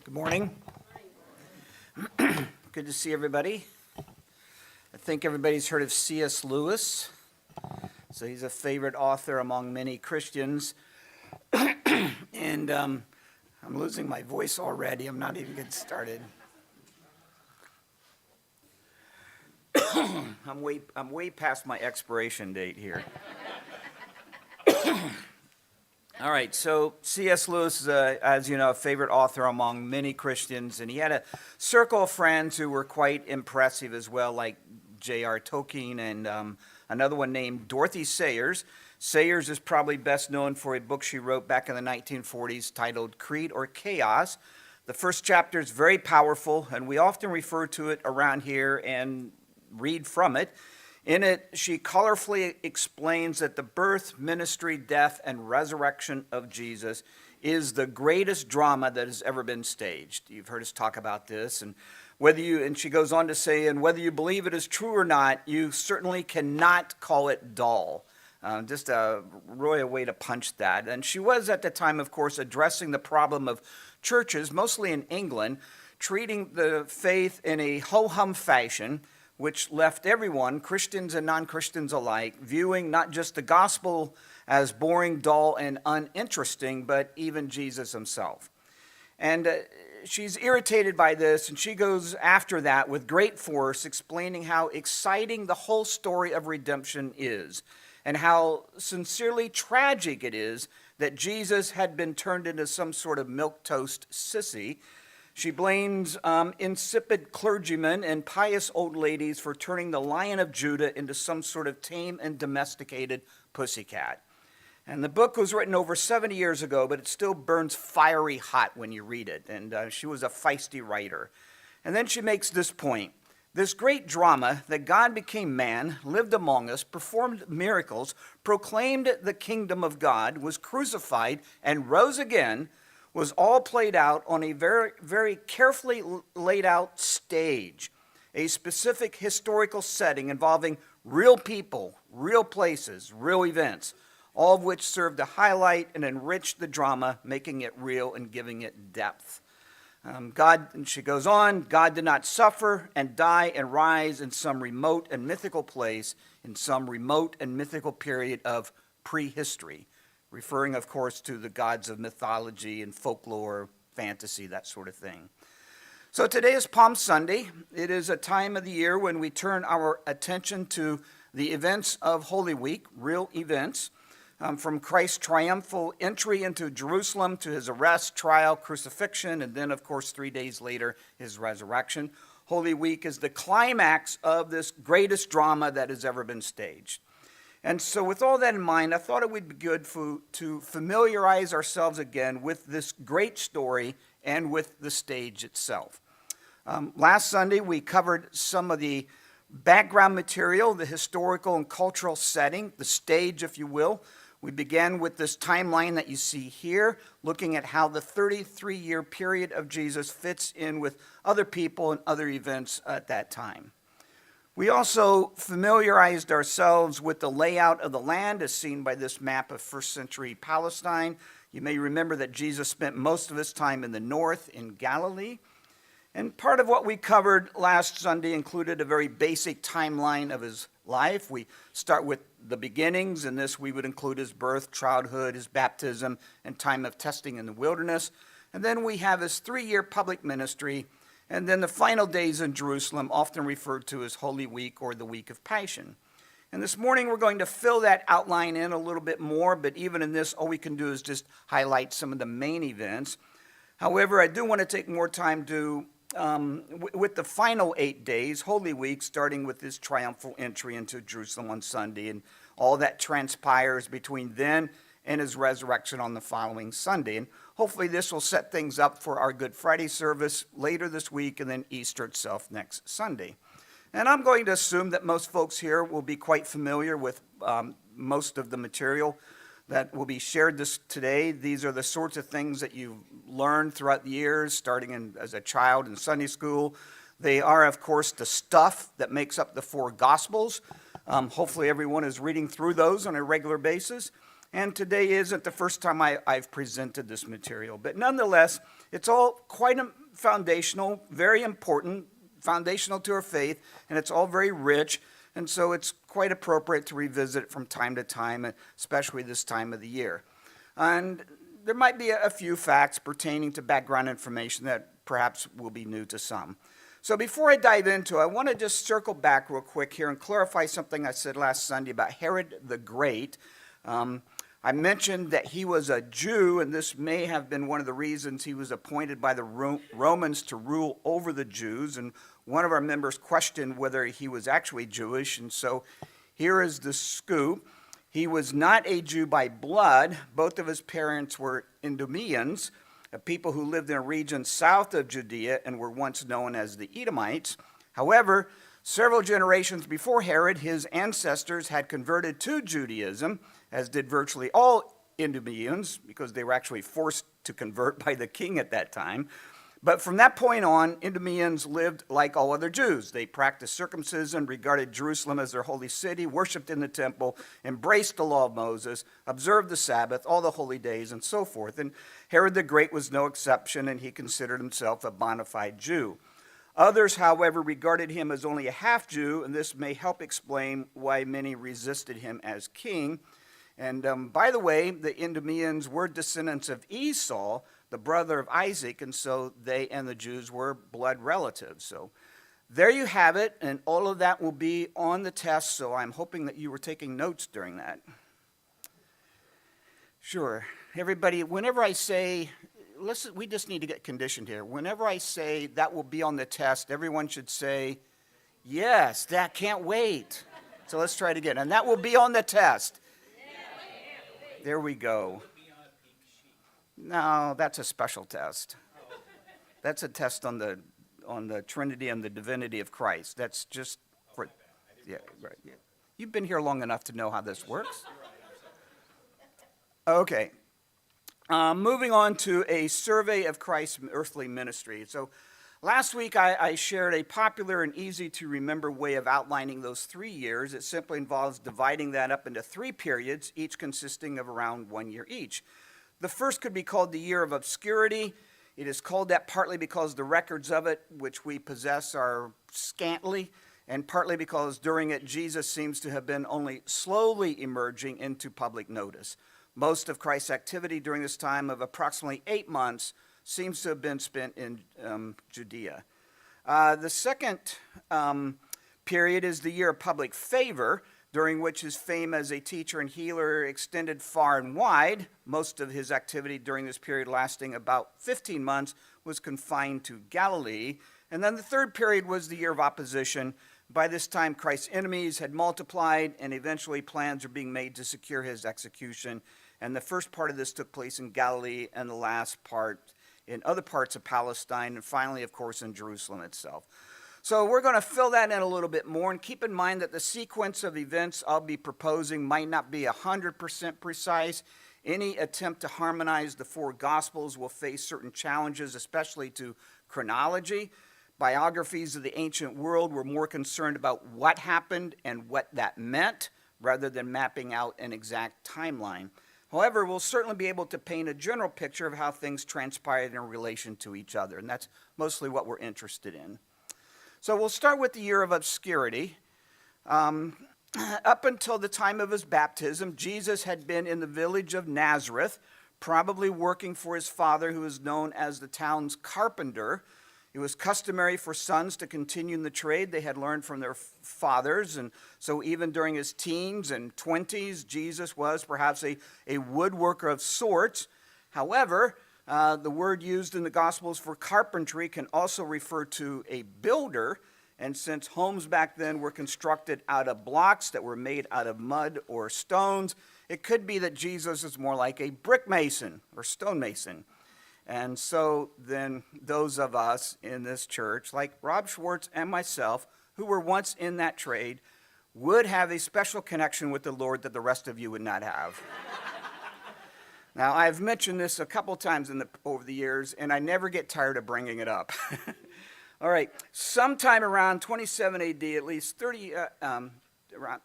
Good morning. Good to see everybody. I think everybody's heard of C.S. Lewis. So he's a favorite author among many Christians. And I'm losing my voice already. I'm not even getting started. I'm way past my expiration date here. All right, so C.S. Lewis is, as you know, a favorite author among many Christians, and he had a circle of friends who were quite impressive as well, like J.R. Tolkien and another one named Dorothy Sayers. Sayers is probably best known for a book she wrote back in the 1940s titled Creed or Chaos. The first chapter is very powerful, and we often refer to it around here and read from it. In it, she colorfully explains that the birth, ministry, death, and resurrection of Jesus is the greatest drama that has ever been staged. You've heard us talk about this, and she goes on to say, and whether you believe it is true or not, you certainly cannot call it dull. Just a royal way to punch that. And she was at the time, of course, addressing the problem of churches, mostly in England, treating the faith in a ho-hum fashion, which left everyone, Christians and non-Christians alike, viewing not just the gospel as boring, dull, and uninteresting, but even Jesus himself. And she's irritated by this, and she goes after that with great force, explaining how exciting the whole story of redemption is, and how sincerely tragic it is that Jesus had been turned into some sort of milquetoast sissy. She blames insipid clergymen and pious old ladies for turning the Lion of Judah into some sort of tame and domesticated pussycat. And the book was written over 70 years ago, but it still burns fiery hot when you read it. And she was a feisty writer. And then she makes this point. This great drama that God became man, lived among us, performed miracles, proclaimed the kingdom of God, was crucified, and rose again, was all played out on a very, very carefully laid out stage, a specific historical setting involving real people, real places, real events, all of which served to highlight and enrich the drama, making it real and giving it depth. And she goes on, God did not suffer and die and rise in some remote and mythical place, in some remote and mythical period of prehistory. Referring, of course, to the gods of mythology and folklore, fantasy, that sort of thing. So today is Palm Sunday. It is a time of the year when we turn our attention to the events of Holy Week, real events, from Christ's triumphal entry into Jerusalem to his arrest, trial, crucifixion, and then, of course, 3 days later, his resurrection. Holy Week is the climax of this greatest drama that has ever been staged. And so with all that in mind, I thought it would be good to familiarize ourselves again with this great story and with the stage itself. Last Sunday, we covered some of the background material, the historical and cultural setting, the stage, if you will. We began with this timeline that you see here, looking at how the 33-year period of Jesus fits in with other people and other events at that time. We also familiarized ourselves with the layout of the land as seen by this map of first century Palestine. You may remember that Jesus spent most of his time in the north in Galilee. And part of what we covered last Sunday included a very basic timeline of his life. We start with the beginnings, and this we would include his birth, childhood, his baptism, and time of testing in the wilderness. And then we have his 3-year public ministry, and then the final days in Jerusalem, often referred to as Holy Week or the Week of Passion. And this morning we're going to fill that outline in a little bit more, but even in this, all we can do is just highlight some of the main events. However, I do want to take more time with the final 8 days, Holy Week, starting with his triumphal entry into Jerusalem on Sunday, and all that transpires between then and his resurrection on the following Sunday. And hopefully this will set things up for our Good Friday service later this week and then Easter itself next Sunday. And I'm going to assume that most folks here will be quite familiar with most of the material that will be shared today. These are the sorts of things that you've learned throughout the years, starting as a child in Sunday school. They are, of course, the stuff that makes up the 4 Gospels. Hopefully everyone is reading through those on a regular basis. And today isn't the first time I've presented this material, but nonetheless, it's all quite foundational, very important, foundational to our faith, and it's all very rich, and so it's quite appropriate to revisit it from time to time, especially this time of the year. And there might be a few facts pertaining to background information that perhaps will be new to some. So before I dive into it, I want to just circle back real quick here and clarify something I said last Sunday about Herod the Great. I mentioned that he was a Jew, and this may have been one of the reasons he was appointed by the Romans to rule over the Jews. And one of our members questioned whether he was actually Jewish, and so here is the scoop. He was not a Jew by blood. Both of his parents were Idumeans, a people who lived in a region south of Judea and were once known as the Edomites. However, several generations before Herod, his ancestors had converted to Judaism, as did virtually all Idumeans, because they were actually forced to convert by the king at that time. But from that point on, Idumeans lived like all other Jews. They practiced circumcision, regarded Jerusalem as their holy city, worshipped in the temple, embraced the law of Moses, observed the Sabbath, all the holy days, and so forth. And Herod the Great was no exception, and he considered himself a bona fide Jew. Others, however, regarded him as only a half-Jew, and this may help explain why many resisted him as king. And by the way, the Idumeans were descendants of Esau, the brother of Isaac, and so they and the Jews were blood relatives. So there you have it, and all of that will be on the test, so I'm hoping that you were taking notes during that. Sure. Everybody, whenever I say, listen, we just need to get conditioned here. Whenever I say that will be on the test, everyone should say, yes, that can't wait. So let's try it again. And that will be on the test. There we go. No, that's a special test. That's a test on the Trinity and the divinity of Christ. That's just for, yeah, right. Yeah. You've been here long enough to know how this works. Okay. Moving on to a survey of Christ's earthly ministry. So last week I shared a popular and easy to remember way of outlining those 3 years. It simply involves dividing that up into 3 periods, each consisting of around 1 year each. The first could be called the year of obscurity. It is called that partly because the records of it, which we possess, are scantily, and partly because during it Jesus seems to have been only slowly emerging into public notice. Most of Christ's activity during this time of approximately 8 months seems to have been spent in Judea. The second period is the year of public favor, during which his fame as a teacher and healer extended far and wide. Most of his activity during this period, lasting about 15 months, was confined to Galilee. And then the third period was the year of opposition. By this time, Christ's enemies had multiplied, and eventually plans were being made to secure his execution. And the first part of this took place in Galilee, and the last part in other parts of Palestine, and finally, of course, in Jerusalem itself. So we're going to fill that in a little bit more, and keep in mind that the sequence of events I'll be proposing might not be 100% precise. Any attempt to harmonize the 4 Gospels will face certain challenges, especially to chronology. Biographies of the ancient world were more concerned about what happened and what that meant, rather than mapping out an exact timeline. However, we'll certainly be able to paint a general picture of how things transpired in relation to each other, and that's mostly what we're interested in. So we'll start with the year of obscurity. Up until the time of his baptism, Jesus had been in the village of Nazareth, probably working for his father, who is known as the town's carpenter. It was customary for sons to continue in the trade they had learned from their fathers, and so even during his teens and 20s, Jesus was perhaps a woodworker of sorts. However, the word used in the Gospels for carpentry can also refer to a builder, and since homes back then were constructed out of blocks that were made out of mud or stones, it could be that Jesus is more like a brick mason or stonemason. And so then those of us in this church, like Rob Schwartz and myself, who were once in that trade, would have a special connection with the Lord that the rest of you would not have. Now, I've mentioned this a couple times over the years, and I never get tired of bringing it up. All right, sometime around 27 AD, at least 30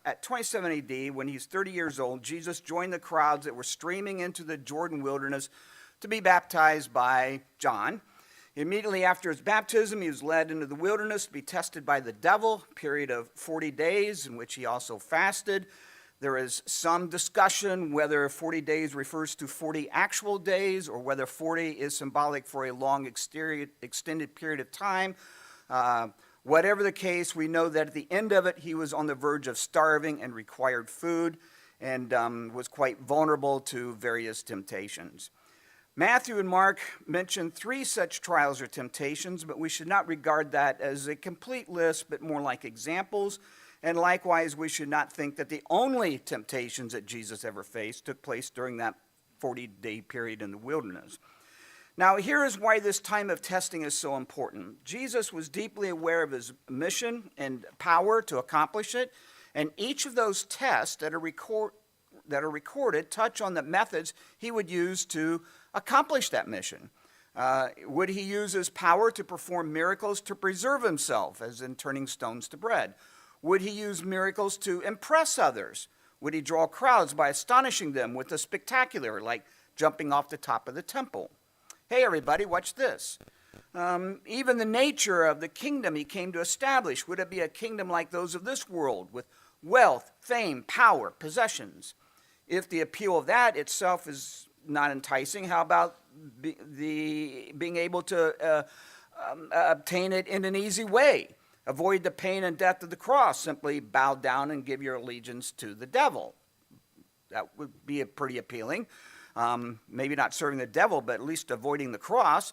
at 27 AD, when he's 30 years old, Jesus joined the crowds that were streaming into the Jordan wilderness to be baptized by John. Immediately after his baptism, he was led into the wilderness to be tested by the devil, a period of 40 days in which he also fasted. There is some discussion whether 40 days refers to 40 actual days or whether 40 is symbolic for a long extended period of time. Whatever the case, we know that at the end of it, he was on the verge of starving and required food and was quite vulnerable to various temptations. Matthew and Mark mention 3 such trials or temptations, but we should not regard that as a complete list, but more like examples. And likewise, we should not think that the only temptations that Jesus ever faced took place during that 40-day period in the wilderness. Now, here is why this time of testing is so important. Jesus was deeply aware of his mission and power to accomplish it, and each of those tests that are recorded touch on the methods he would use to accomplish that mission. Would he use his power to perform miracles to preserve himself, as in turning stones to bread? Would he use miracles to impress others? Would he draw crowds by astonishing them with the spectacular, like jumping off the top of the temple? Hey, everybody, watch this. Even the nature of the kingdom he came to establish, would it be a kingdom like those of this world, with wealth, fame, power, possessions? If the appeal of that itself is not enticing, how about being able to obtain it in an easy way? Avoid the pain and death of the cross. Simply bow down and give your allegiance to the devil. That would be pretty appealing. Maybe not serving the devil, but at least avoiding the cross.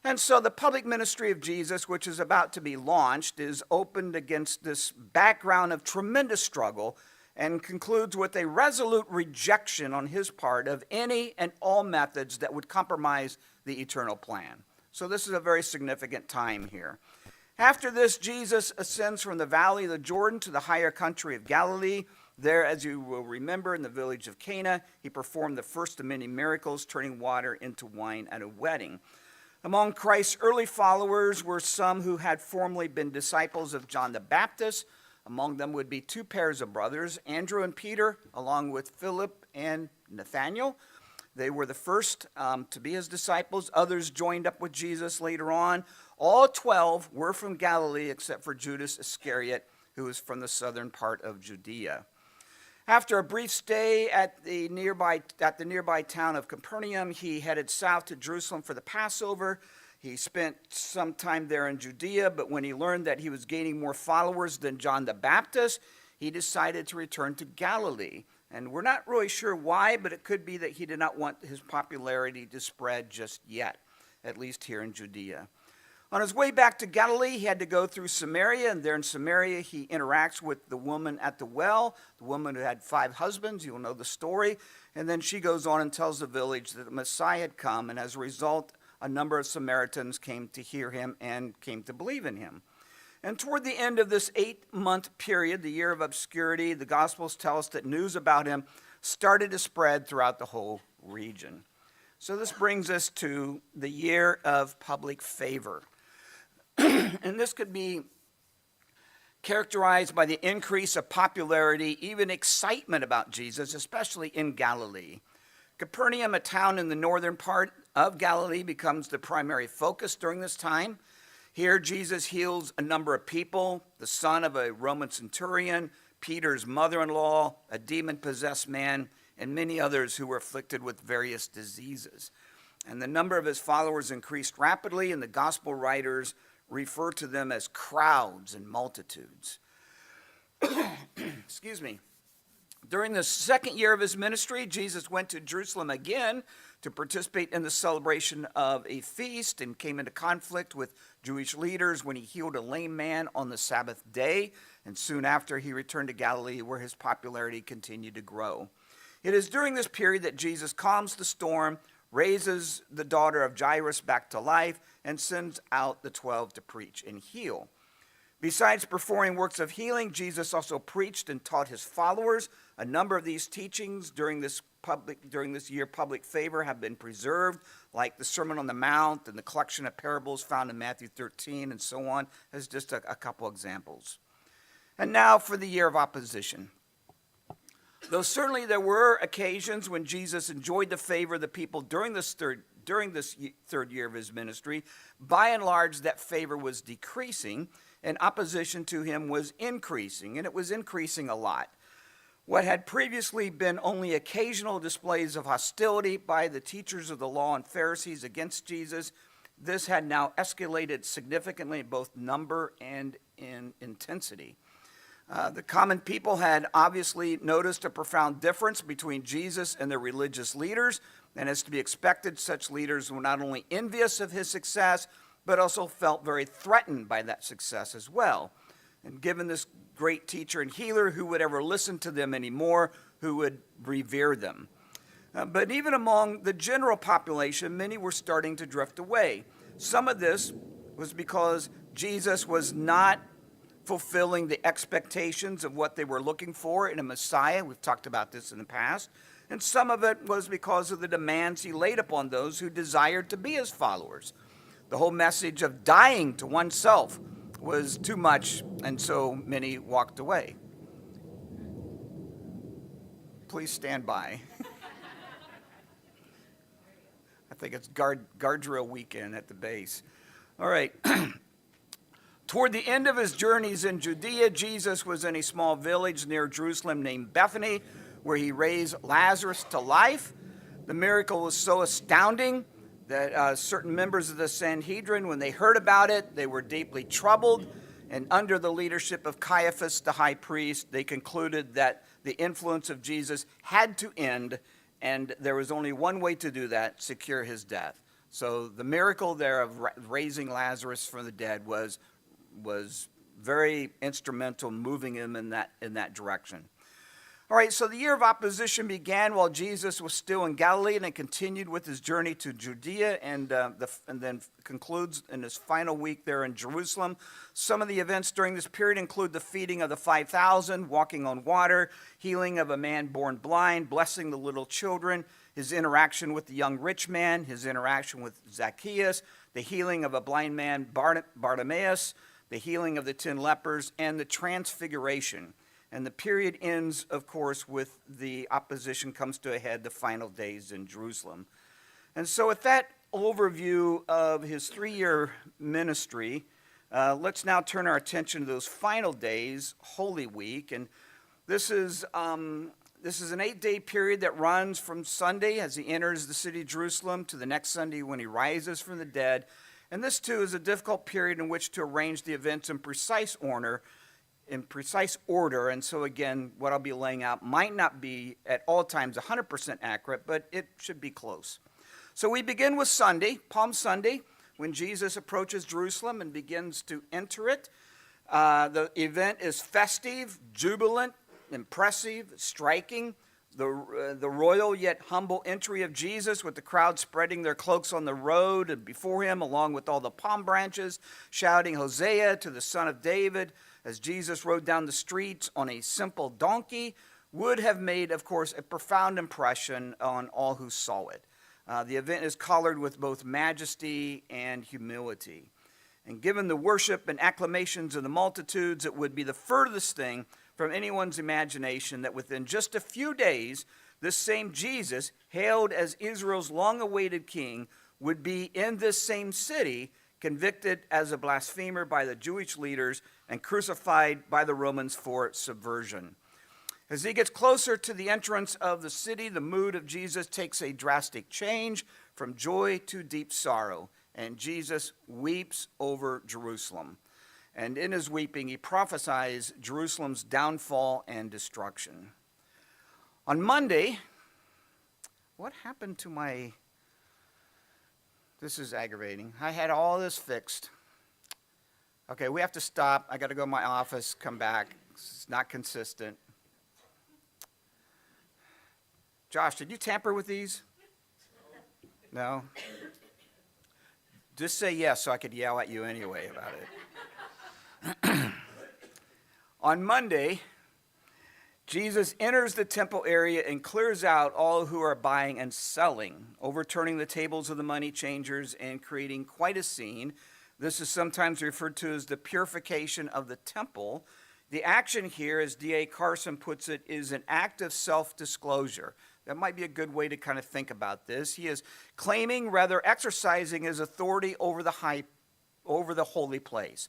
And so the public ministry of Jesus, which is about to be launched, is opened against this background of tremendous struggle and concludes with a resolute rejection on his part of any and all methods that would compromise the eternal plan. So this is a very significant time here. After this, Jesus ascends from the valley of the Jordan to the higher country of Galilee. There, as you will remember, in the village of Cana, he performed the first of many miracles, turning water into wine at a wedding. Among Christ's early followers were some who had formerly been disciples of John the Baptist. Among them would be 2 pairs of brothers, Andrew and Peter, along with Philip and Nathanael. They were the first to be his disciples. Others joined up with Jesus later on. All 12 were from Galilee except for Judas Iscariot, who was from the southern part of Judea. After a brief stay at the nearby town of Capernaum, he headed south to Jerusalem for the Passover. He spent some time there in Judea, but when he learned that he was gaining more followers than John the Baptist, he decided to return to Galilee. And we're not really sure why, but it could be that he did not want his popularity to spread just yet, at least here in Judea. On his way back to Galilee, he had to go through Samaria, and there in Samaria, he interacts with the woman at the well, the woman who had 5 husbands. You'll know the story. And then she goes on and tells the village that the Messiah had come, and as a result, a number of Samaritans came to hear him and came to believe in him. And toward the end of this 8-month period, the year of obscurity, the Gospels tell us that news about him started to spread throughout the whole region. So this brings us to the year of public favor. And this could be characterized by the increase of popularity, even excitement about Jesus, especially in Galilee. Capernaum, a town in the northern part of Galilee, becomes the primary focus during this time. Here, Jesus heals a number of people, the son of a Roman centurion, Peter's mother-in-law, a demon-possessed man, and many others who were afflicted with various diseases. And the number of his followers increased rapidly, and the gospel writers refer to them as crowds and multitudes. Excuse me. During the second year of his ministry, Jesus went to Jerusalem again to participate in the celebration of a feast and came into conflict with Jewish leaders when he healed a lame man on the Sabbath day. And soon after, he returned to Galilee, where his popularity continued to grow. It is during this period that Jesus calms the storm, raises the daughter of Jairus back to life, and sends out the 12 to preach and heal. Besides performing works of healing, Jesus also preached and taught his followers. A number of these teachings during this year public favor have been preserved, like the Sermon on the Mount and the collection of parables found in Matthew 13 and so on, as just a couple examples. And now for the year of opposition. Though certainly there were occasions when Jesus enjoyed the favor of the people during this third year of his ministry, by and large that favor was decreasing and opposition to him was increasing, and it was increasing a lot. What had previously been only occasional displays of hostility by the teachers of the law and Pharisees against Jesus, this had now escalated significantly in both number and in intensity. The common people had obviously noticed a profound difference between Jesus and the religious leaders, and as to be expected, such leaders were not only envious of his success, but also felt very threatened by that success as well. And given this great teacher and healer, who would ever listen to them anymore, who would revere them? But even among the general population, many were starting to drift away. Some of this was because Jesus was not fulfilling the expectations of what they were looking for in a Messiah. We've talked about this in the past. And some of it was because of the demands he laid upon those who desired to be his followers. The whole message of dying to oneself was too much, and so many walked away. Please stand by. I think it's guardrail weekend at the base. All right. Toward the end of his journeys in Judea, Jesus was in a small village near Jerusalem named Bethany, where he raised Lazarus to life. The miracle was so astounding that certain members of the Sanhedrin, when they heard about it, they were deeply troubled. And under the leadership of Caiaphas, the high priest, they concluded that the influence of Jesus had to end, and there was only one way to do that: secure his death. So the miracle there of raising Lazarus from the dead was very instrumental, moving him in that direction. All right, so the year of opposition began while Jesus was still in Galilee, and it continued with his journey to Judea, and then concludes in his final week there in Jerusalem. Some of the events during this period include the feeding of the 5,000, walking on water, healing of a man born blind, blessing the little children, his interaction with the young rich man, his interaction with Zacchaeus, the healing of a blind man, Bartimaeus, the healing of the 10 lepers, and the transfiguration. And the period ends, of course, with the opposition comes to a head, the final days in Jerusalem. And so with that overview of his 3-year ministry, let's now turn our attention to those final days, Holy Week. And this is an 8-day period that runs from Sunday as he enters the city of Jerusalem to the next Sunday when he rises from the dead. And this, too, is a difficult period in which to arrange the events in precise order. And so, again, what I'll be laying out might not be at all times 100% accurate, but it should be close. So we begin with Sunday, Palm Sunday, when Jesus approaches Jerusalem and begins to enter it. The event is festive, jubilant, impressive, striking. The royal yet humble entry of Jesus, with the crowd spreading their cloaks on the road and before him, along with all the palm branches, shouting Hosea to the Son of David, as Jesus rode down the streets on a simple donkey, would have made, of course, a profound impression on all who saw it. The event is colored with both majesty and humility. And given the worship and acclamations of the multitudes, it would be the furthest thing from anyone's imagination that within just a few days, this same Jesus, hailed as Israel's long-awaited king, would be in this same city, convicted as a blasphemer by the Jewish leaders and crucified by the Romans for subversion. As he gets closer to the entrance of the city, the mood of Jesus takes a drastic change from joy to deep sorrow, and Jesus weeps over Jerusalem. And in his weeping, he prophesies Jerusalem's downfall and destruction. On Monday, what happened to my... This is aggravating. I had all this fixed. Okay, we have to stop. I got to go to my office, come back. It's not consistent. Josh, did you tamper with these? No? Just say yes so I could yell at you anyway about it. On Monday, Jesus enters the temple area and clears out all who are buying and selling, overturning the tables of the money changers and creating quite a scene. This is sometimes referred to as the purification of the temple. The action here, as D.A. Carson puts it, is an act of self-disclosure. That might be a good way to kind of think about this. He is claiming, rather exercising his authority over the holy place.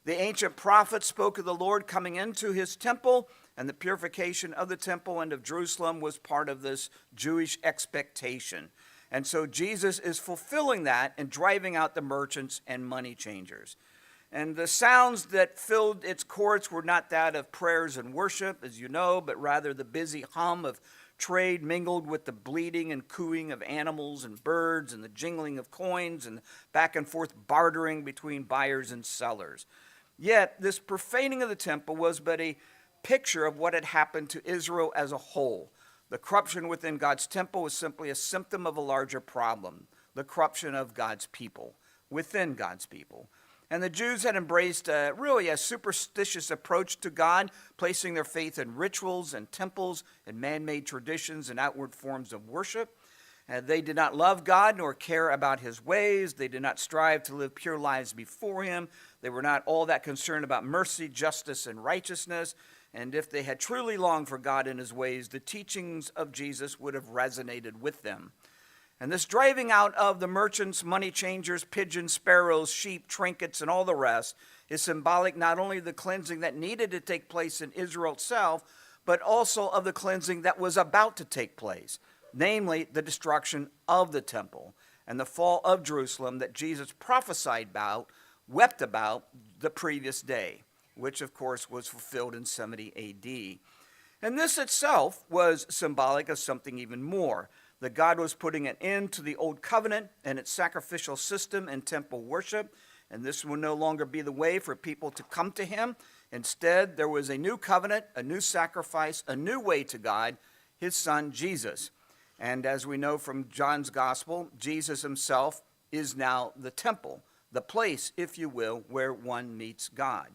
The ancient prophets spoke of the Lord coming into his temple, and the purification of the temple and of Jerusalem was part of this Jewish expectation. And so Jesus is fulfilling that and driving out the merchants and money changers. And the sounds that filled its courts were not that of prayers and worship, as you know, but rather the busy hum of trade mingled with the bleating and cooing of animals and birds and the jingling of coins and back and forth bartering between buyers and sellers. Yet this profaning of the temple was but a picture of what had happened to Israel as a whole. The corruption within God's temple was simply a symptom of a larger problem, the corruption of God's people, within God's people. And the Jews had embraced really a superstitious approach to God, placing their faith in rituals and temples and man-made traditions and outward forms of worship. They did not love God nor care about his ways. They did not strive to live pure lives before him. They were not all that concerned about mercy, justice, and righteousness. And if they had truly longed for God and his ways, the teachings of Jesus would have resonated with them. And this driving out of the merchants, money changers, pigeons, sparrows, sheep, trinkets, and all the rest is symbolic not only of the cleansing that needed to take place in Israel itself, but also of the cleansing that was about to take place, namely the destruction of the temple and the fall of Jerusalem that Jesus prophesied about, wept about the previous day, which of course was fulfilled in 70 A.D. And this itself was symbolic of something even more, that God was putting an end to the old covenant and its sacrificial system and temple worship, and this will no longer be the way for people to come to him. Instead, there was a new covenant, a new sacrifice, a new way to God, his son Jesus. And as we know from John's gospel, Jesus himself is now the temple, the place, if you will, where one meets God.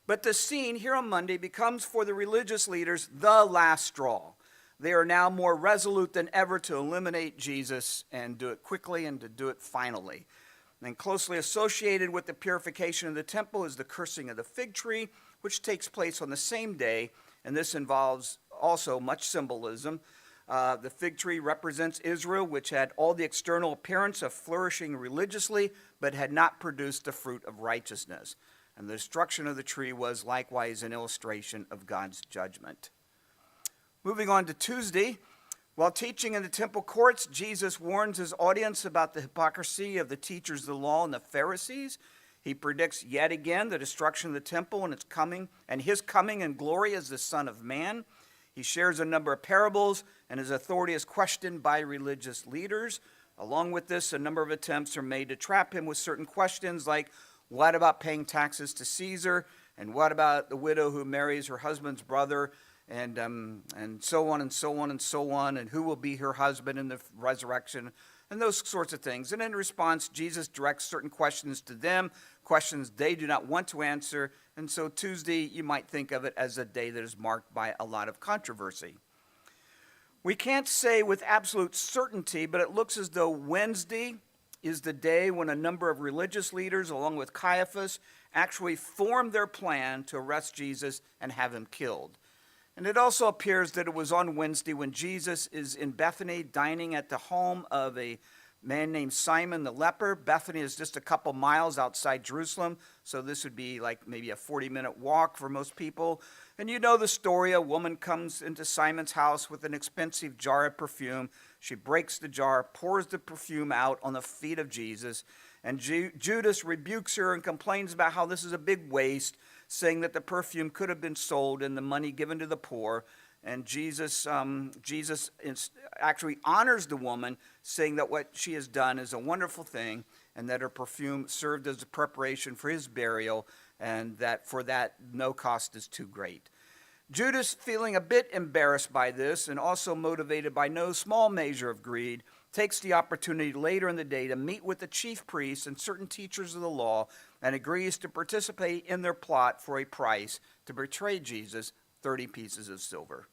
But the scene here on Monday becomes for the religious leaders the last straw. They are now more resolute than ever to eliminate Jesus and do it quickly and to do it finally. And closely associated with the purification of the temple is the cursing of the fig tree, which takes place on the same day, and this involves also much symbolism. The fig tree represents Israel, which had all the external appearance of flourishing religiously, but had not produced the fruit of righteousness. And the destruction of the tree was likewise an illustration of God's judgment. Moving on to Tuesday, while teaching in the temple courts, Jesus warns his audience about the hypocrisy of the teachers of the law and the Pharisees. He predicts yet again the destruction of the temple and his coming in glory as the Son of Man. He shares a number of parables, and his authority is questioned by religious leaders. Along with this, a number of attempts are made to trap him with certain questions like, what about paying taxes to Caesar? And what about the widow who marries her husband's brother? And so on and so on and so on, and who will be her husband in the resurrection, and those sorts of things. And in response, Jesus directs certain questions to them, questions they do not want to answer, and so Tuesday, you might think of it as a day that is marked by a lot of controversy. We can't say with absolute certainty, but it looks as though Wednesday is the day when a number of religious leaders, along with Caiaphas, actually formed their plan to arrest Jesus and have him killed. And it also appears that it was on Wednesday when Jesus is in Bethany dining at the home of a man named Simon the leper. Bethany is just a couple miles outside Jerusalem, so this would be like maybe a 40-minute walk for most people. And you know the story. A woman comes into Simon's house with an expensive jar of perfume. She breaks the jar, pours the perfume out on the feet of Jesus, and Judas rebukes her and complains about how this is a big waste, saying that the perfume could have been sold and the money given to the poor. And Jesus actually honors the woman, saying that what she has done is a wonderful thing, and that her perfume served as a preparation for his burial, and that for that no cost is too great. Judas, feeling a bit embarrassed by this and also motivated by no small measure of greed, takes the opportunity later in the day to meet with the chief priests and certain teachers of the law and agrees to participate in their plot for a price to betray Jesus, 30 pieces of silver.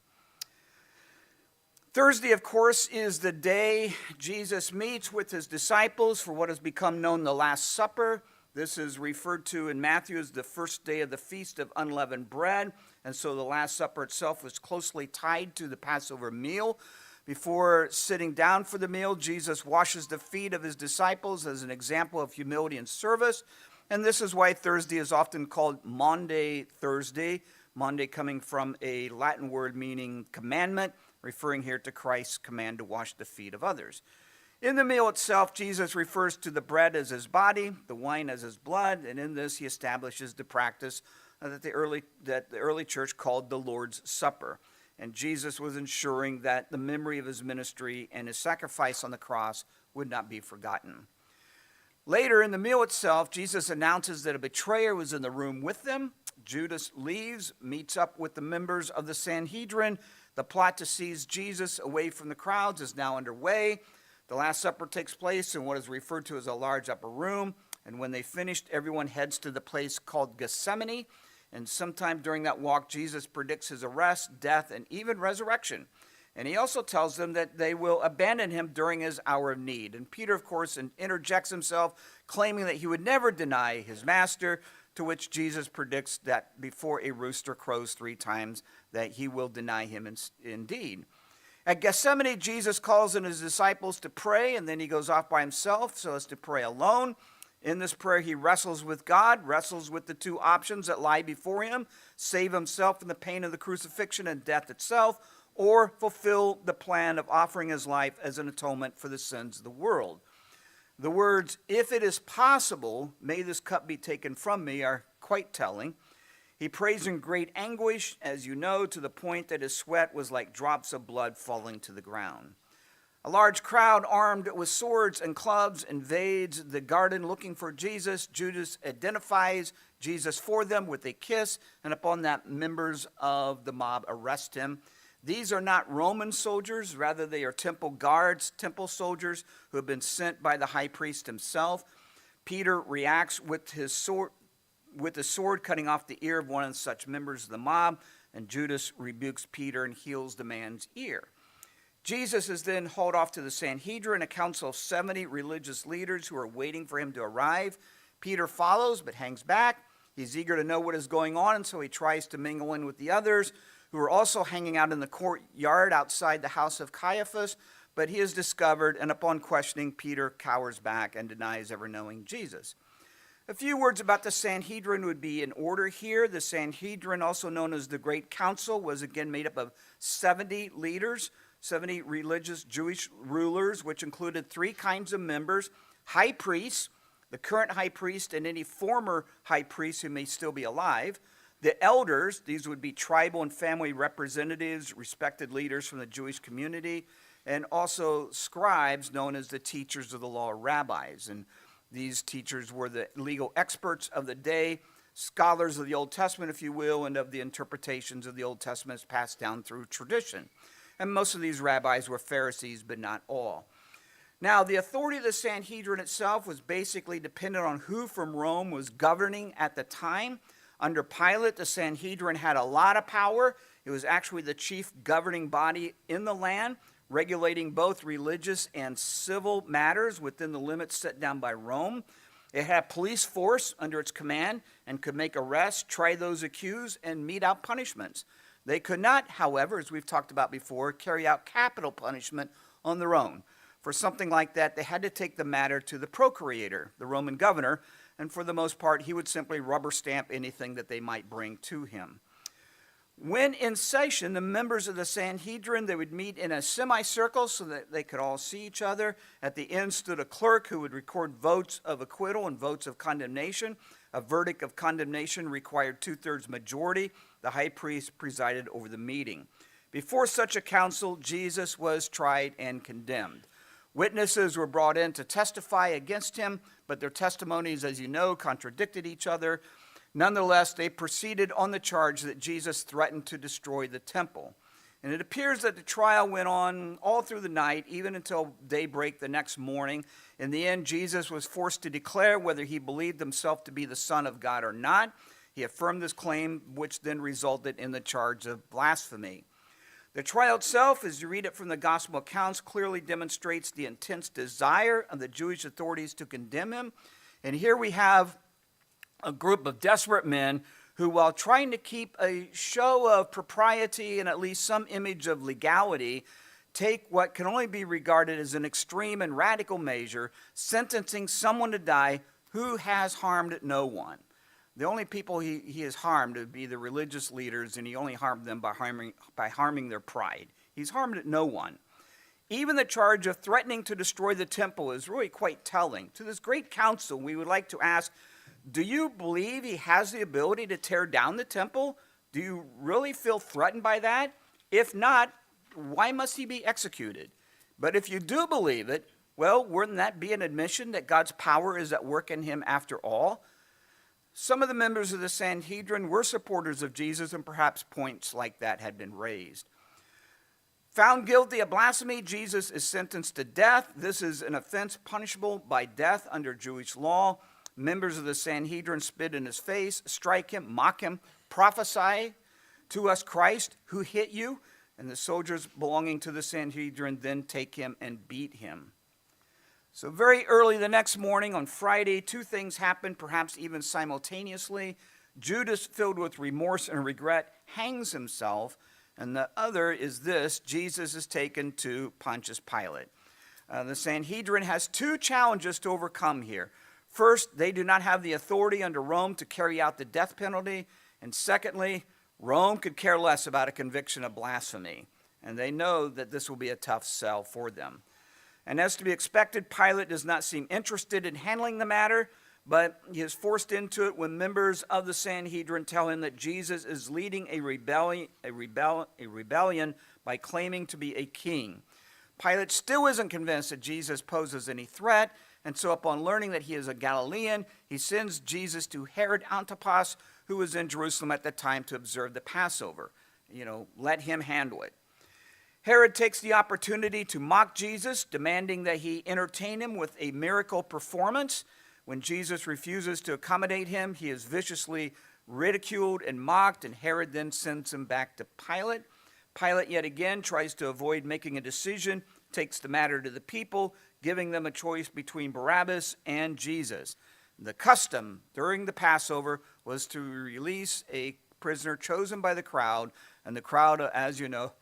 Thursday, of course, is the day Jesus meets with his disciples for what has become known the Last Supper. This is referred to in Matthew as the first day of the Feast of Unleavened Bread, and so the Last Supper itself was closely tied to the Passover meal. Before sitting down for the meal, Jesus washes the feet of his disciples as an example of humility and service, and this is why Thursday is often called Maundy Thursday, Maundy coming from a Latin word meaning commandment, referring here to Christ's command to wash the feet of others. In the meal itself, Jesus refers to the bread as his body, the wine as his blood, and in this he establishes the practice that the early church called the Lord's Supper. And Jesus was ensuring that the memory of his ministry and his sacrifice on the cross would not be forgotten. Later in the meal itself, Jesus announces that a betrayer was in the room with them. Judas leaves, meets up with the members of the Sanhedrin. The plot to seize Jesus away from the crowds is now underway. The Last Supper takes place in what is referred to as a large upper room, and when they finished, everyone heads to the place called Gethsemane, and sometime during that walk, Jesus predicts his arrest, death, and even resurrection. And he also tells them that they will abandon him during his hour of need. And Peter, of course, interjects himself, claiming that he would never deny his master, to which Jesus predicts that before a rooster crows 3 times, that he will deny him indeed. At Gethsemane, Jesus calls on his disciples to pray, and then he goes off by himself so as to pray alone. In this prayer, he wrestles with God, wrestles with the 2 options that lie before him: save himself from the pain of the crucifixion and death itself, or fulfill the plan of offering his life as an atonement for the sins of the world. The words, "If it is possible, may this cup be taken from me," are quite telling. He prays in great anguish, as you know, to the point that his sweat was like drops of blood falling to the ground. A large crowd armed with swords and clubs invades the garden looking for Jesus. Judas identifies Jesus for them with a kiss, and upon that, members of the mob arrest him. These are not Roman soldiers, rather they are temple guards, temple soldiers who have been sent by the high priest himself. Peter reacts with his sword, cutting off the ear of one of such members of the mob, and Judas rebukes Peter and heals the man's ear. Jesus is then hauled off to the Sanhedrin, a council of 70 religious leaders who are waiting for him to arrive. Peter follows but hangs back. He's eager to know what is going on, and so he tries to mingle in with the others who are also hanging out in the courtyard outside the house of Caiaphas, but he is discovered, and upon questioning, Peter cowers back and denies ever knowing Jesus. A few words about the Sanhedrin would be in order here. The Sanhedrin, also known as the Great Council, was again made up of 70 leaders, 70 religious Jewish rulers, which included 3 kinds of members: high priests, the current high priest, and any former high priest who may still be alive; the elders, these would be tribal and family representatives, respected leaders from the Jewish community; and also scribes, known as the teachers of the law, rabbis. And these teachers were the legal experts of the day, scholars of the Old Testament, if you will, and of the interpretations of the Old Testament as passed down through tradition. And most of these rabbis were Pharisees, but not all. Now, the authority of the Sanhedrin itself was basically dependent on who from Rome was governing at the time. Under Pilate, the Sanhedrin had a lot of power. It was actually the chief governing body in the land, regulating both religious and civil matters within the limits set down by Rome. It had a police force under its command and could make arrests, try those accused, and mete out punishments. They could not, however, as we've talked about before, carry out capital punishment on their own. For something like that, they had to take the matter to the procurator, the Roman governor, and for the most part, he would simply rubber stamp anything that they might bring to him. When in session, the members of the Sanhedrin, they would meet in a semicircle so that they could all see each other. At the end stood a clerk who would record votes of acquittal and votes of condemnation. A verdict of condemnation required 2/3 majority. The high priest presided over the meeting. Before such a council, Jesus was tried and condemned. Witnesses were brought in to testify against him, but their testimonies, as you know, contradicted each other. Nonetheless, they proceeded on the charge that Jesus threatened to destroy the temple. And it appears that the trial went on all through the night, even until daybreak the next morning. In the end, Jesus was forced to declare whether he believed himself to be the Son of God or not. He affirmed this claim, which then resulted in the charge of blasphemy. The trial itself, as you read it from the gospel accounts, clearly demonstrates the intense desire of the Jewish authorities to condemn him. And here we have a group of desperate men who, while trying to keep a show of propriety and at least some image of legality, take what can only be regarded as an extreme and radical measure, sentencing someone to die who has harmed no one. The only people he has harmed would be the religious leaders, and he only harmed them by harming their pride. He's harmed no one. Even the charge of threatening to destroy the temple is really quite telling. To this great council, we would like to ask, do you believe he has the ability to tear down the temple? Do you really feel threatened by that? If not, why must he be executed? But if you do believe it, well, wouldn't that be an admission that God's power is at work in him after all? Some of the members of the Sanhedrin were supporters of Jesus, and perhaps points like that had been raised. Found guilty of blasphemy, Jesus is sentenced to death. This is an offense punishable by death under Jewish law. Members of the Sanhedrin spit in his face, strike him, mock him, prophesy to us Christ, who hit you? And the soldiers belonging to the Sanhedrin then take him and beat him. So very early the next morning on Friday, two things happen, perhaps even simultaneously. Judas, filled with remorse and regret, hangs himself. And the other is this: Jesus is taken to Pontius Pilate. The Sanhedrin has two challenges to overcome here. First, they do not have the authority under Rome to carry out the death penalty. And secondly, Rome could care less about a conviction of blasphemy. And they know that this will be a tough sell for them. And as to be expected, Pilate does not seem interested in handling the matter, but he is forced into it when members of the Sanhedrin tell him that Jesus is leading a rebellion by claiming to be a king. Pilate still isn't convinced that Jesus poses any threat, and so upon learning that he is a Galilean, he sends Jesus to Herod Antipas, who was in Jerusalem at the time to observe the Passover. Let him handle it. Herod takes the opportunity to mock Jesus, demanding that he entertain him with a miracle performance. When Jesus refuses to accommodate him, he is viciously ridiculed and mocked, and Herod then sends him back to Pilate. Pilate yet again tries to avoid making a decision, takes the matter to the people, giving them a choice between Barabbas and Jesus. The custom during the Passover was to release a prisoner chosen by the crowd, and the crowd, as you know,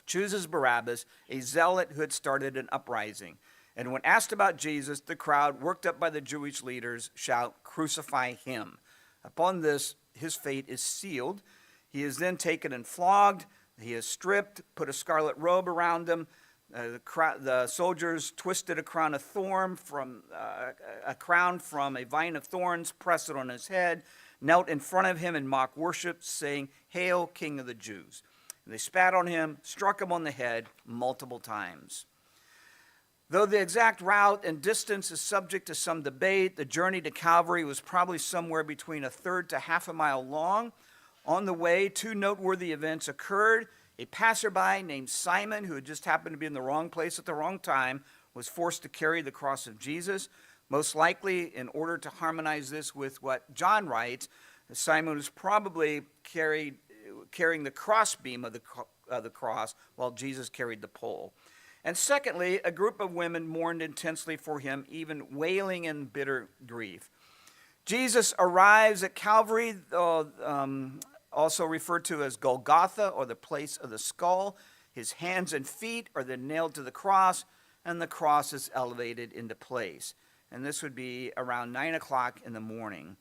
chooses Barabbas, a zealot who had started an uprising. And when asked about Jesus, the crowd, worked up by the Jewish leaders, shout, "Crucify him." Upon this, his fate is sealed. He is then taken and flogged. He is stripped, put a scarlet robe around him. The soldiers twisted a crown from a vine of thorns, pressed it on his head, knelt in front of him in mock worship, saying, "Hail, King of the Jews." And they spat on him, struck him on the head multiple times. Though the exact route and distance is subject to some debate, the journey to Calvary was probably somewhere between a third to half a mile long. On the way, two noteworthy events occurred. A passerby named Simon, who had just happened to be in the wrong place at the wrong time, was forced to carry the cross of Jesus. Most likely, in order to harmonize this with what John writes, Simon was probably carrying the crossbeam of the cross while Jesus carried the pole. And secondly, a group of women mourned intensely for him, even wailing in bitter grief. Jesus arrives at Calvary, also referred to as Golgotha, or the place of the skull. His hands and feet are then nailed to the cross, and the cross is elevated into place. And this would be around 9 o'clock in the morning.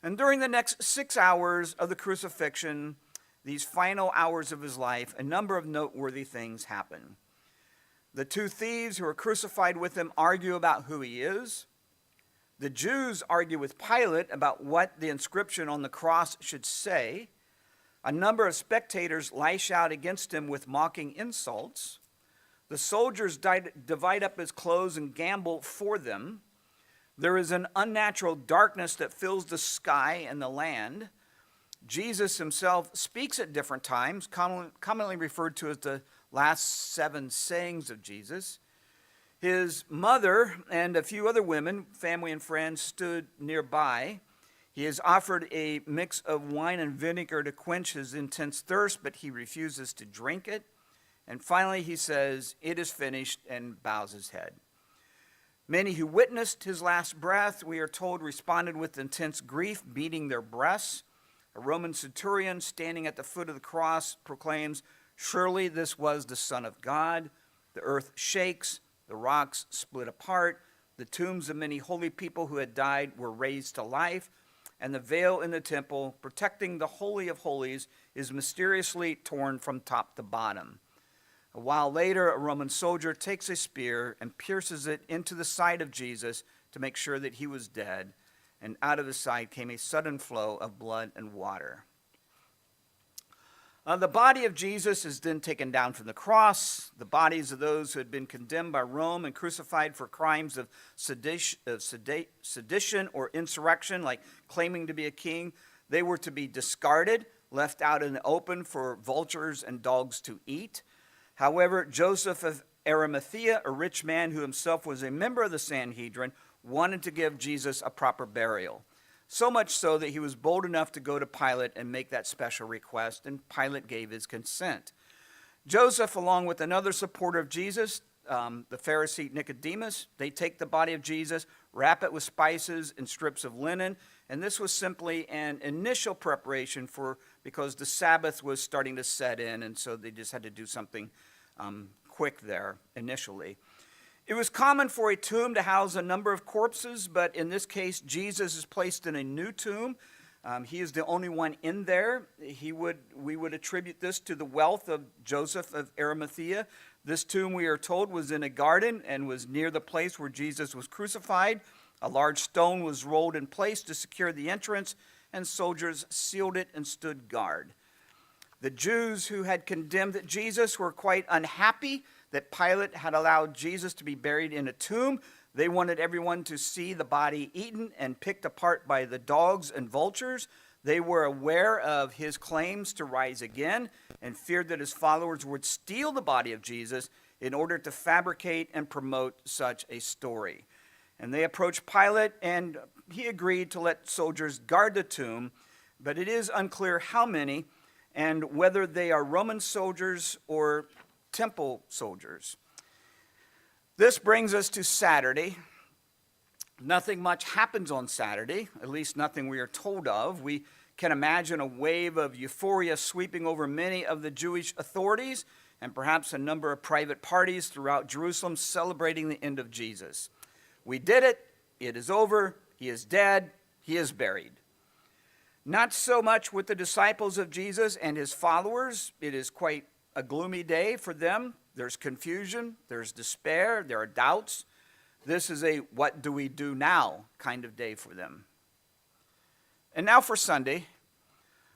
And during the next 6 hours of the crucifixion, these final hours of his life, a number of noteworthy things happen. The two thieves who are crucified with him argue about who he is. The Jews argue with Pilate about what the inscription on the cross should say. A number of spectators lash out against him with mocking insults. The soldiers divide up his clothes and gamble for them. There is an unnatural darkness that fills the sky and the land. Jesus himself speaks at different times, commonly referred to as the last 7 sayings of Jesus. His mother and a few other women, family and friends, stood nearby. He is offered a mix of wine and vinegar to quench his intense thirst, but he refuses to drink it. And finally he says, "It is finished," and bows his head. Many who witnessed his last breath, we are told, responded with intense grief, beating their breasts. A Roman centurion standing at the foot of the cross proclaims, "Surely this was the Son of God." The earth shakes, the rocks split apart, the tombs of many holy people who had died were raised to life, and the veil in the temple, protecting the Holy of Holies, is mysteriously torn from top to bottom. A while later, a Roman soldier takes a spear and pierces it into the side of Jesus to make sure that he was dead, and out of his side came a sudden flow of blood and water. The body of Jesus is then taken down from the cross. The bodies of those who had been condemned by Rome and crucified for crimes of sedition or insurrection, like claiming to be a king, they were to be discarded, left out in the open for vultures and dogs to eat. However, Joseph of Arimathea, a rich man who himself was a member of the Sanhedrin, wanted to give Jesus a proper burial. So much so that he was bold enough to go to Pilate and make that special request, and Pilate gave his consent. Joseph, along with another supporter of Jesus, the Pharisee Nicodemus, they take the body of Jesus, wrap it with spices and strips of linen, and this was simply an initial preparation because the Sabbath was starting to set in, and so they just had to do something quick there initially. It was common for a tomb to house a number of corpses, but in this case, Jesus is placed in a new tomb. He is the only one in there. We would attribute this to the wealth of Joseph of Arimathea. This tomb, we are told, was in a garden and was near the place where Jesus was crucified. A large stone was rolled in place to secure the entrance, and soldiers sealed it and stood guard. The Jews who had condemned Jesus were quite unhappy that Pilate had allowed Jesus to be buried in a tomb. They wanted everyone to see the body eaten and picked apart by the dogs and vultures. They were aware of his claims to rise again and feared that his followers would steal the body of Jesus in order to fabricate and promote such a story. And they approached Pilate, and he agreed to let soldiers guard the tomb, but it is unclear how many and whether they are Roman soldiers or temple soldiers. This brings us to Saturday. Nothing much happens on Saturday, at least nothing we are told of. We can imagine a wave of euphoria sweeping over many of the Jewish authorities and perhaps a number of private parties throughout Jerusalem celebrating the end of Jesus. We did it. It is over. He is dead. He is buried. Not so much with the disciples of Jesus and his followers. It is quite a gloomy day for them. There's confusion, there's despair, there are doubts. This is a what do we do now kind of day for them. And now for Sunday,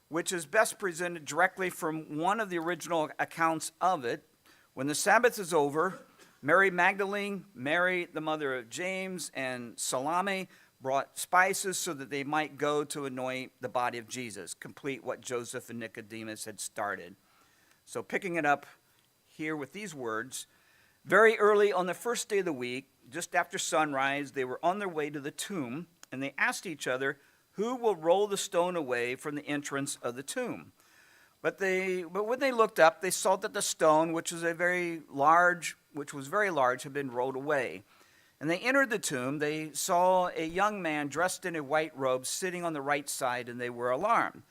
which is best presented directly from one of the original accounts of it. When the Sabbath is over, Mary Magdalene, Mary, the mother of James, and Salome brought spices so that they might go to anoint the body of Jesus, complete what Joseph and Nicodemus had started. So picking it up here with these words, very early on the first day of the week, just after sunrise, they were on their way to the tomb, and they asked each other, "Who will roll the stone away from the entrance of the tomb?" But when they looked up, they saw that the stone, which was very large, had been rolled away. And they entered the tomb. They saw a young man dressed in a white robe sitting on the right side, and they were alarmed.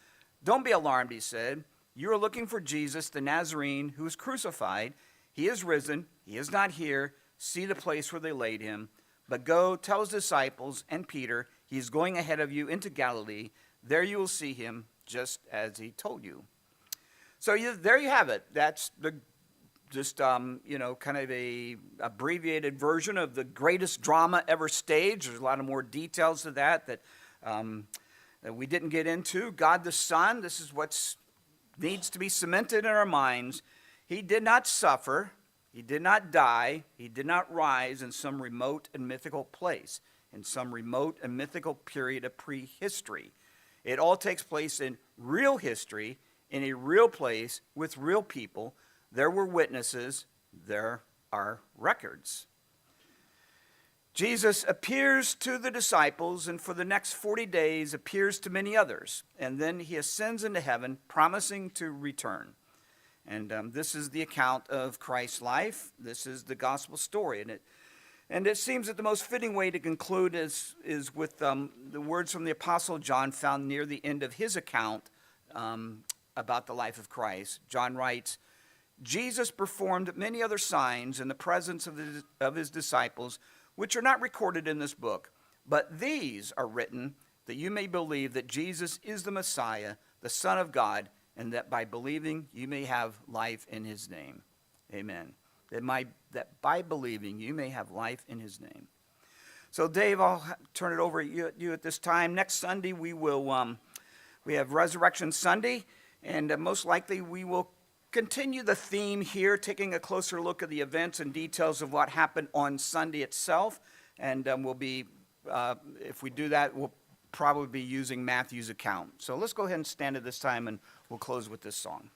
"Don't be alarmed," he said. "You are looking for Jesus, the Nazarene, who was crucified. He is risen. He is not here. See the place where they laid him. But go, tell his disciples and Peter, he is going ahead of you into Galilee. There you will see him, just as he told you." So there you have it. That's kind of a abbreviated version of the greatest drama ever staged. There's a lot of more details to that we didn't get into. God the Son, this is what needs to be cemented in our minds. He did not suffer. He did not die. He did not rise in some remote and mythical place, in some remote and mythical period of prehistory. It all takes place in real history, in a real place, with real people. There were witnesses. There are records. Jesus appears to the disciples, and for the next 40 days appears to many others. And then he ascends into heaven, promising to return. And this is the account of Christ's life. This is the gospel story. And And it seems that the most fitting way to conclude is with the words from the Apostle John found near the end of his account about the life of Christ. John writes, Jesus performed many other signs in the presence of his disciples, which are not recorded in this book. But these are written that you may believe that Jesus is the Messiah, the Son of God, and that by believing you may have life in his name. Amen. That by believing you may have life in his name. So Dave, I'll turn it over to you at this time. Next Sunday we have Resurrection Sunday, and most likely we will continue the theme here, taking a closer look at the events and details of what happened on Sunday itself. And we'll be, if we do that, we'll probably be using Matthew's account. So let's go ahead and stand at this time, and we'll close with this song.